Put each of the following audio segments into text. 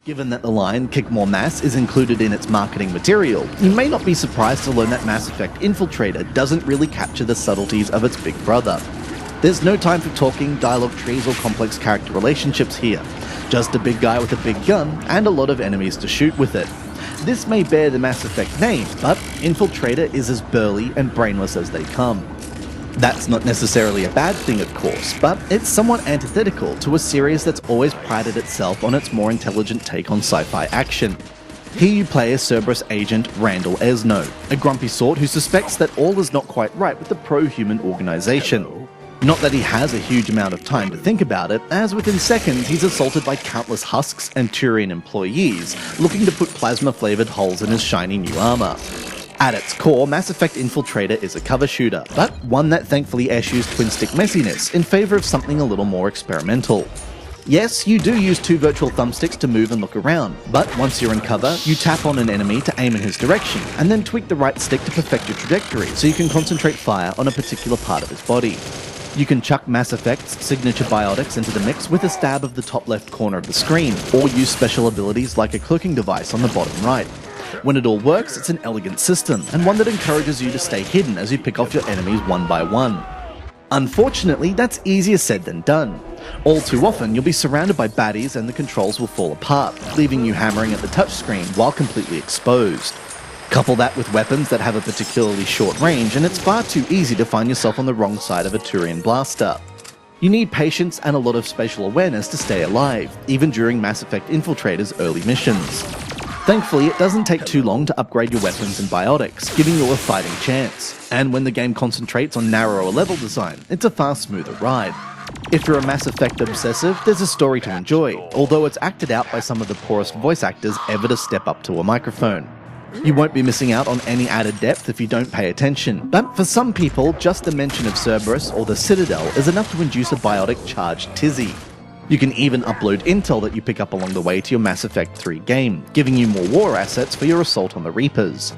Given that the line "Kick More Mass" is included in its marketing material, you may not be surprised to learn that Mass Effect Infiltrator doesn't really capture the subtleties of its big brother. There's no time for talking, dialogue trees, or complex character relationships here. Just a big guy with a big gun, and a lot of enemies to shoot with it. This may bear the Mass Effect name, but Infiltrator is as burly and brainless as they come. That's not necessarily a bad thing, of course, but it's somewhat antithetical to a series that's always prided itself on its more intelligent take on sci-fi action. Here you play as Cerberus agent Randall Esno, a grumpy sort who suspects that all is not quite right with the pro-human organization. Not that he has a huge amount of time to think about it, as within seconds he's assaulted by countless husks and Turian employees looking to put plasma-flavoured holes in his shiny new armour. At its core, Mass Effect Infiltrator is a cover shooter, but one that thankfully eschews twin-stick messiness in favour of something a little more experimental. Yes, you do use two virtual thumbsticks to move and look around, but once you're in cover, you tap on an enemy to aim in his direction, and then tweak the right stick to perfect your trajectory so you can concentrate fire on a particular part of his body. You can chuck Mass Effect's signature biotics into the mix with a stab of the top left corner of the screen, or use special abilities like a cloaking device on the bottom right. When it all works, it's an elegant system, and one that encourages you to stay hidden as you pick off your enemies one by one. Unfortunately, that's easier said than done. All too often, you'll be surrounded by baddies and the controls will fall apart, leaving you hammering at the touchscreen while completely exposed. Couple that with weapons that have a particularly short range, and it's far too easy to find yourself on the wrong side of a Turian blaster. You need patience and a lot of spatial awareness to stay alive, even during Mass Effect Infiltrator's early missions. Thankfully, it doesn't take too long to upgrade your weapons and biotics, giving you a fighting chance. And when the game concentrates on narrower level design, it's a far smoother ride. If you're a Mass Effect obsessive, there's a story to enjoy, although it's acted out by some of the poorest voice actors ever to step up to a microphone. You won't be missing out on any added depth if you don't pay attention, but for some people, just the mention of Cerberus or the Citadel is enough to induce a biotic-charged tizzy. You can even upload intel that you pick up along the way to your Mass Effect 3 game, giving you more war assets for your assault on the Reapers.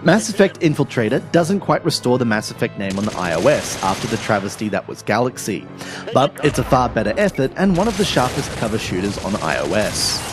Mass Effect Infiltrator doesn't quite restore the Mass Effect name on the iOS after the travesty that was Galaxy, but it's a far better effort and one of the sharpest cover shooters on iOS.